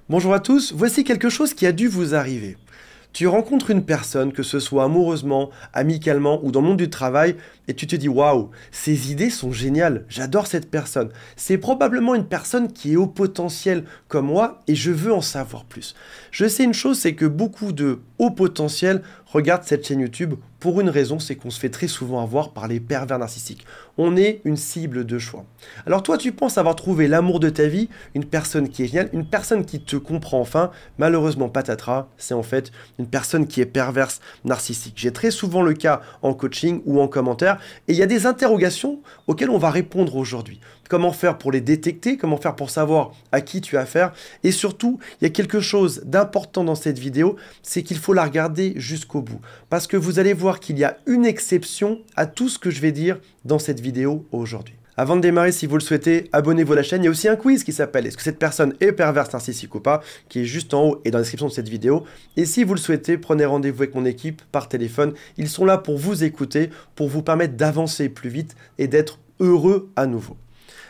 Bonjour à tous, voici quelque chose qui a dû vous arriver. Tu rencontres une personne, que ce soit amoureusement, amicalement ou dans le monde du travail, et tu te dis waouh, ses idées sont géniales, j'adore cette personne. C'est probablement une personne qui est au potentiel comme moi et je veux en savoir plus. Je sais une chose, c'est que beaucoup de hauts potentiels regardent cette chaîne YouTube pour une raison, c'est qu'on se fait très souvent avoir par les pervers narcissiques. On est une cible de choix. Alors toi, tu penses avoir trouvé l'amour de ta vie, une personne qui est géniale, une personne qui te comprend enfin. Malheureusement, patatras, c'est en fait une personne qui est perverse, narcissique. J'ai très souvent le cas en coaching ou en commentaire, et il y a des interrogations auxquelles on va répondre aujourd'hui. Comment faire pour les détecter, comment faire pour savoir à qui tu as affaire, et surtout, il y a quelque chose d'important dans cette vidéo, c'est qu'il faut la regarder jusqu'au bout. Parce que vous allez voir qu'il y a une exception à tout ce que je vais dire dans cette vidéo aujourd'hui. Avant de démarrer, si vous le souhaitez, abonnez-vous à la chaîne. Il y a aussi un quiz qui s'appelle « Est-ce que cette personne est perverse, narcissique ou pas ?» qui est juste en haut et dans la description de cette vidéo. Et si vous le souhaitez, prenez rendez-vous avec mon équipe par téléphone. Ils sont là pour vous écouter, pour vous permettre d'avancer plus vite et d'être heureux à nouveau.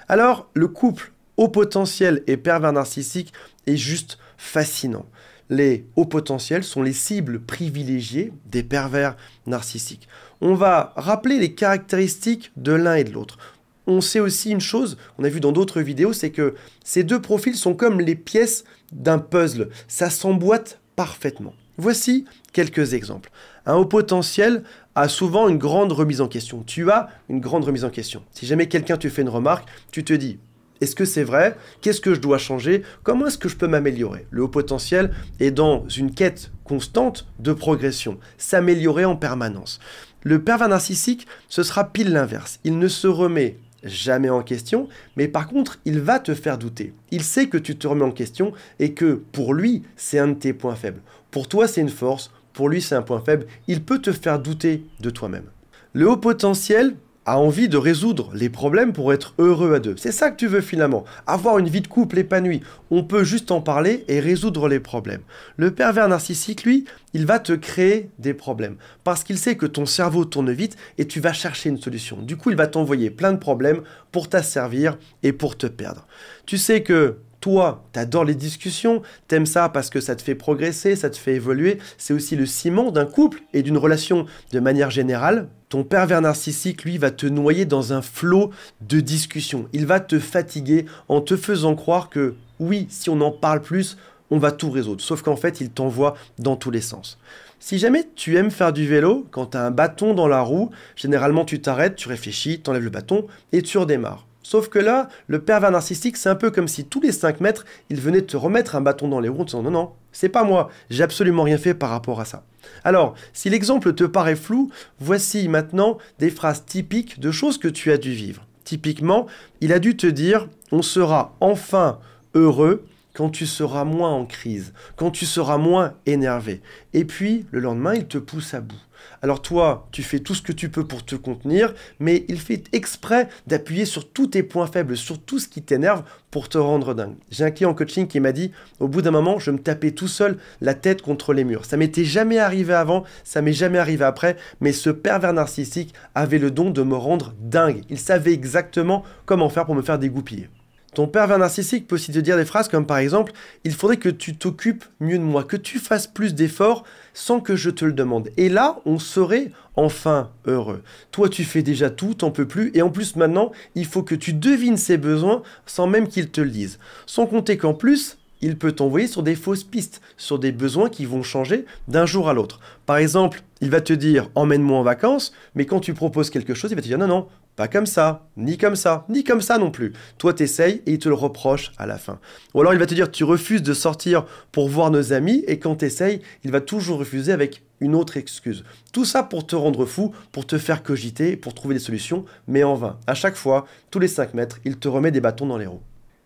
Alors, le couple haut potentiel et pervers narcissique est juste fascinant. Les hauts potentiels sont les cibles privilégiées des pervers narcissiques. On va rappeler les caractéristiques de l'un et de l'autre. On sait aussi une chose, on a vu dans d'autres vidéos, c'est que ces deux profils sont comme les pièces d'un puzzle. Ça s'emboîte parfaitement. Voici quelques exemples. Un haut potentiel a souvent une grande remise en question. Tu as une grande remise en question. Si jamais quelqu'un te fait une remarque, tu te dis: est-ce que c'est vrai? Qu'est-ce que je dois changer? Comment est-ce que je peux m'améliorer? Le haut potentiel est dans une quête constante de progression, s'améliorer en permanence. Le pervers narcissique, ce sera pile l'inverse. Il ne se remet jamais en question, mais par contre, il va te faire douter. Il sait que tu te remets en question et que pour lui, c'est un de tes points faibles. Pour toi, c'est une force, pour lui, c'est un point faible. Il peut te faire douter de toi-même. Le haut potentiel a envie de résoudre les problèmes pour être heureux à deux. C'est ça que tu veux finalement, avoir une vie de couple épanouie. On peut juste en parler et résoudre les problèmes. Le pervers narcissique, lui, il va te créer des problèmes parce qu'il sait que ton cerveau tourne vite et tu vas chercher une solution. Du coup, il va t'envoyer plein de problèmes pour t'asservir et pour te perdre. Tu sais que toi, t'adores les discussions, t'aimes ça parce que ça te fait progresser, ça te fait évoluer. C'est aussi le ciment d'un couple et d'une relation de manière générale. Ton pervers narcissique, lui, va te noyer dans un flot de discussions. Il va te fatiguer en te faisant croire que, oui, si on en parle plus, on va tout résoudre. Sauf qu'en fait, il t'envoie dans tous les sens. Si jamais tu aimes faire du vélo, quand tu as un bâton dans la roue, généralement tu t'arrêtes, tu réfléchis, tu enlèves le bâton et tu redémarres. Sauf que là, le pervers narcissique, c'est un peu comme si tous les 5 mètres, il venait te remettre un bâton dans les roues en te disant « Non, non, c'est pas moi, j'ai absolument rien fait par rapport à ça. » Alors, si l'exemple te paraît flou, voici maintenant des phrases typiques de choses que tu as dû vivre. Typiquement, il a dû te dire « On sera enfin heureux quand tu seras moins en crise, quand tu seras moins énervé. » Et puis, le lendemain, il te pousse à bout. Alors toi, tu fais tout ce que tu peux pour te contenir, mais il fait exprès d'appuyer sur tous tes points faibles, sur tout ce qui t'énerve pour te rendre dingue. J'ai un client en coaching qui m'a dit, au bout d'un moment, je me tapais tout seul la tête contre les murs. Ça m'était jamais arrivé avant, ça m'est jamais arrivé après, mais ce pervers narcissique avait le don de me rendre dingue. Il savait exactement comment faire pour me faire dégoupiller. Ton pervers narcissique peut aussi te dire des phrases comme par exemple « Il faudrait que tu t'occupes mieux de moi, que tu fasses plus d'efforts sans que je te le demande. » Et là, on serait enfin heureux. Toi, tu fais déjà tout, t'en peux plus, et en plus maintenant, il faut que tu devines ses besoins sans même qu'il te le dise. Sans compter qu'en plus, il peut t'envoyer sur des fausses pistes, sur des besoins qui vont changer d'un jour à l'autre. Par exemple, il va te dire « Emmène-moi en vacances », mais quand tu proposes quelque chose, il va te dire « Non, non, pas comme ça, ni comme ça, ni comme ça non plus. » Toi, t'essayes et il te le reproche à la fin. Ou alors, il va te dire « Tu refuses de sortir pour voir nos amis » et quand t'essayes, il va toujours refuser avec une autre excuse. Tout ça pour te rendre fou, pour te faire cogiter, pour trouver des solutions, mais en vain. À chaque fois, tous les 5 mètres, il te remet des bâtons dans les roues.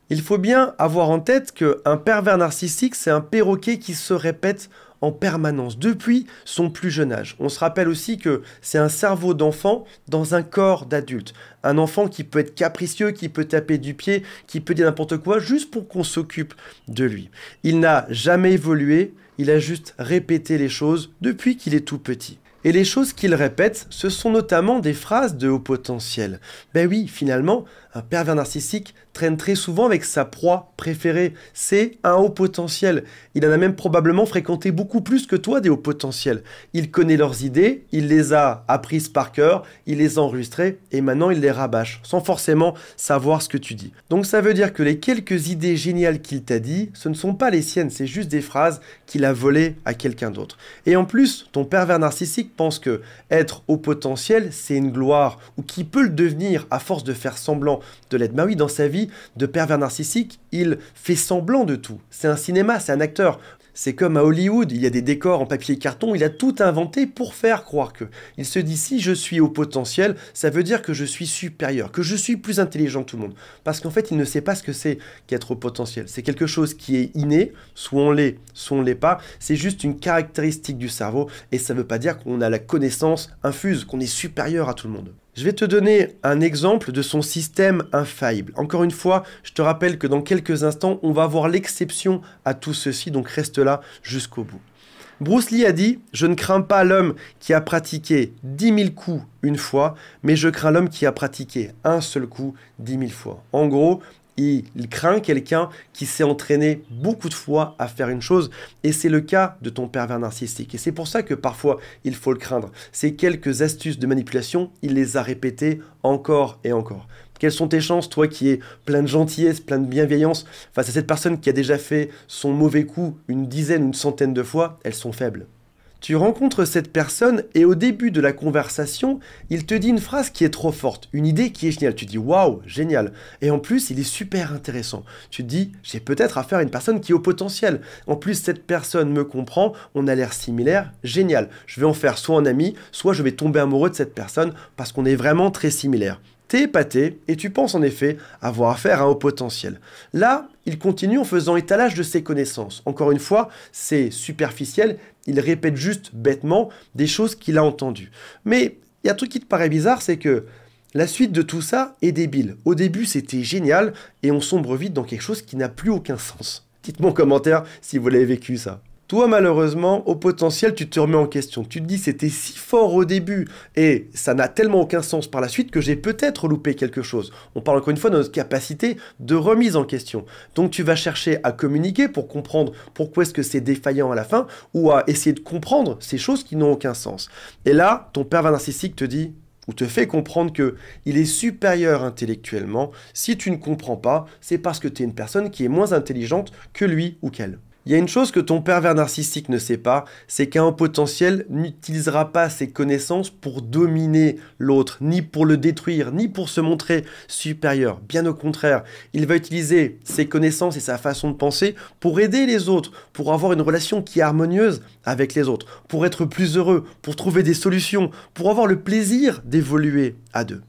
Il faut bien avoir en tête qu'un pervers narcissique, c'est un perroquet qui se répète en permanence, depuis son plus jeune âge. On se rappelle aussi que c'est un cerveau d'enfant dans un corps d'adulte. Un enfant qui peut être capricieux, qui peut taper du pied, qui peut dire n'importe quoi, juste pour qu'on s'occupe de lui. Il n'a jamais évolué, il a juste répété les choses depuis qu'il est tout petit. Et les choses qu'il répète, ce sont notamment des phrases de haut potentiel. Ben oui, finalement, un pervers narcissique traîne très souvent avec sa proie préférée. C'est un haut potentiel. Il en a même probablement fréquenté beaucoup plus que toi des hauts potentiels. Il connaît leurs idées, il les a apprises par cœur, il les a enregistrées et maintenant il les rabâche, sans forcément savoir ce que tu dis. Donc ça veut dire que les quelques idées géniales qu'il t'a dit, ce ne sont pas les siennes, c'est juste des phrases qu'il a volées à quelqu'un d'autre. Et en plus, ton pervers narcissique pense que être haut potentiel, c'est une gloire, ou qu'il peut le devenir à force de faire semblant de l'être. Bah oui, dans sa vie de pervers narcissique, il fait semblant de tout. C'est un cinéma, c'est un acteur. C'est comme à Hollywood, il y a des décors en papier et carton, il a tout inventé pour faire croire que. Il se dit, si je suis au potentiel, ça veut dire que je suis supérieur, que je suis plus intelligent que tout le monde. Parce qu'en fait, il ne sait pas ce que c'est qu'être au potentiel. C'est quelque chose qui est inné, soit on l'est pas. C'est juste une caractéristique du cerveau et ça ne veut pas dire qu'on a la connaissance infuse, qu'on est supérieur à tout le monde. Je vais te donner un exemple de son système infaillible. Encore une fois, je te rappelle que dans quelques instants, on va voir l'exception à tout ceci, donc reste là jusqu'au bout. Bruce Lee a dit « Je ne crains pas l'homme qui a pratiqué 10 000 coups une fois, mais je crains l'homme qui a pratiqué un seul coup 10 000 fois. » En gros, il craint quelqu'un qui s'est entraîné beaucoup de fois à faire une chose, et c'est le cas de ton pervers narcissique. Et c'est pour ça que parfois, il faut le craindre. Ces quelques astuces de manipulation, il les a répétées encore et encore. Quelles sont tes chances, toi qui es plein de gentillesse, plein de bienveillance, face à cette personne qui a déjà fait son mauvais coup une dizaine, une centaine de fois? Elles sont faibles. Tu rencontres cette personne et au début de la conversation, il te dit une phrase qui est trop forte, une idée qui est géniale. Tu te dis waouh, génial. Et en plus, il est super intéressant. Tu te dis, j'ai peut-être affaire à une personne qui est au potentiel. En plus, cette personne me comprend, on a l'air similaire, génial. Je vais en faire soit un ami, soit je vais tomber amoureux de cette personne parce qu'on est vraiment très similaires. T'es épaté et tu penses en effet avoir affaire à un haut potentiel. Là, il continue en faisant étalage de ses connaissances. Encore une fois, c'est superficiel, il répète juste bêtement des choses qu'il a entendues. Mais il y a un truc qui te paraît bizarre, c'est que la suite de tout ça est débile. Au début, c'était génial et on sombre vite dans quelque chose qui n'a plus aucun sens. Dites-moi en commentaire si vous l'avez vécu ça. Toi, malheureusement, au potentiel, tu te remets en question. Tu te dis, c'était si fort au début et ça n'a tellement aucun sens par la suite que j'ai peut-être loupé quelque chose. On parle encore une fois de notre capacité de remise en question. Donc, tu vas chercher à communiquer pour comprendre pourquoi est-ce que c'est défaillant à la fin ou à essayer de comprendre ces choses qui n'ont aucun sens. Et là, ton pervers narcissique te dit ou te fait comprendre qu'il est supérieur intellectuellement. Si tu ne comprends pas, c'est parce que tu es une personne qui est moins intelligente que lui ou qu'elle. Il y a une chose que ton pervers narcissique ne sait pas, c'est qu'un haut potentiel n'utilisera pas ses connaissances pour dominer l'autre, ni pour le détruire, ni pour se montrer supérieur. Bien au contraire, il va utiliser ses connaissances et sa façon de penser pour aider les autres, pour avoir une relation qui est harmonieuse avec les autres, pour être plus heureux, pour trouver des solutions, pour avoir le plaisir d'évoluer à deux.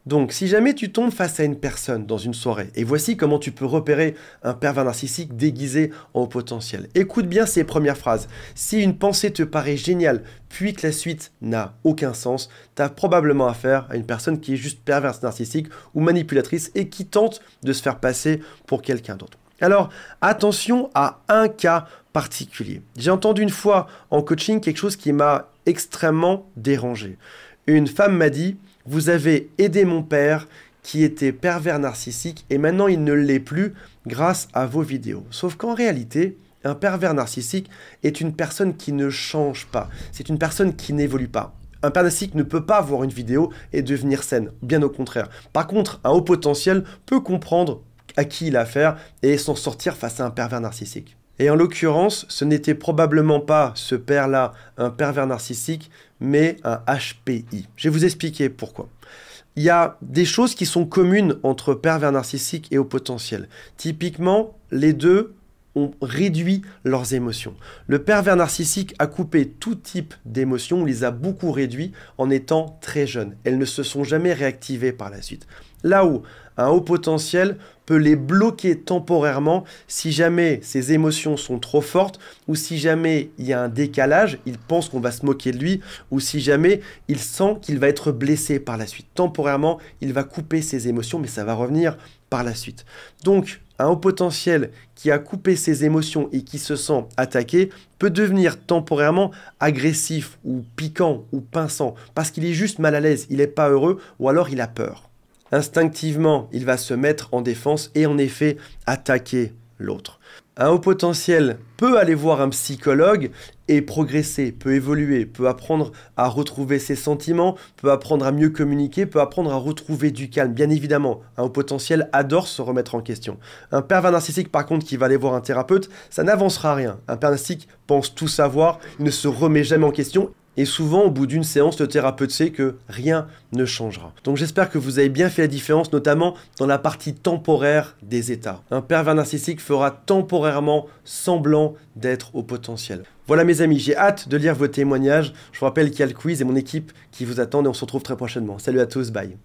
Donc, si jamais tu tombes face à une personne dans une soirée, et voici comment tu peux repérer un pervers narcissique déguisé en haut potentiel. Écoute bien ces premières phrases. Si une pensée te paraît géniale, puis que la suite n'a aucun sens, tu as probablement affaire à une personne qui est juste perverse narcissique ou manipulatrice et qui tente de se faire passer pour quelqu'un d'autre. Alors, attention à un cas particulier. J'ai entendu une fois en coaching quelque chose qui m'a extrêmement dérangé. Une femme m'a dit: vous avez aidé mon père qui était pervers narcissique et maintenant il ne l'est plus grâce à vos vidéos. Sauf qu'en réalité, un pervers narcissique est une personne qui ne change pas. C'est une personne qui n'évolue pas. Un pervers narcissique ne peut pas voir une vidéo et devenir saine, bien au contraire. Par contre, un haut potentiel peut comprendre à qui il a affaire et s'en sortir face à un pervers narcissique. Et en l'occurrence, ce n'était probablement pas ce père-là, un pervers narcissique, mais un HPI. Je vais vous expliquer pourquoi. Il y a des choses qui sont communes entre pervers narcissique et haut potentiel. Typiquement, les deux ont réduit leurs émotions. Le pervers narcissique a coupé tout type d'émotions, les a beaucoup réduits en étant très jeune. Elles ne se sont jamais réactivées par la suite. Là où un haut potentiel peut les bloquer temporairement si jamais ses émotions sont trop fortes ou si jamais il y a un décalage, il pense qu'on va se moquer de lui ou si jamais il sent qu'il va être blessé par la suite. Temporairement, il va couper ses émotions, mais ça va revenir par la suite. Donc, un haut potentiel qui a coupé ses émotions et qui se sent attaqué peut devenir temporairement agressif ou piquant ou pinçant parce qu'il est juste mal à l'aise, il n'est pas heureux ou alors il a peur. Instinctivement, il va se mettre en défense et en effet attaquer l'autre. Un haut potentiel peut aller voir un psychologue et progresser, peut évoluer, peut apprendre à retrouver ses sentiments, peut apprendre à mieux communiquer, peut apprendre à retrouver du calme. Bien évidemment, un haut potentiel adore se remettre en question. Un pervers narcissique, par contre, qui va aller voir un thérapeute, ça n'avancera rien. Un pervers narcissique pense tout savoir, il ne se remet jamais en question. Et souvent, au bout d'une séance, le thérapeute sait que rien ne changera. Donc j'espère que vous avez bien fait la différence, notamment dans la partie temporaire des états. Un pervers narcissique fera temporairement semblant d'être au potentiel. Voilà mes amis, j'ai hâte de lire vos témoignages. Je vous rappelle qu'il y a le quiz et mon équipe qui vous attendent et on se retrouve très prochainement. Salut à tous, bye.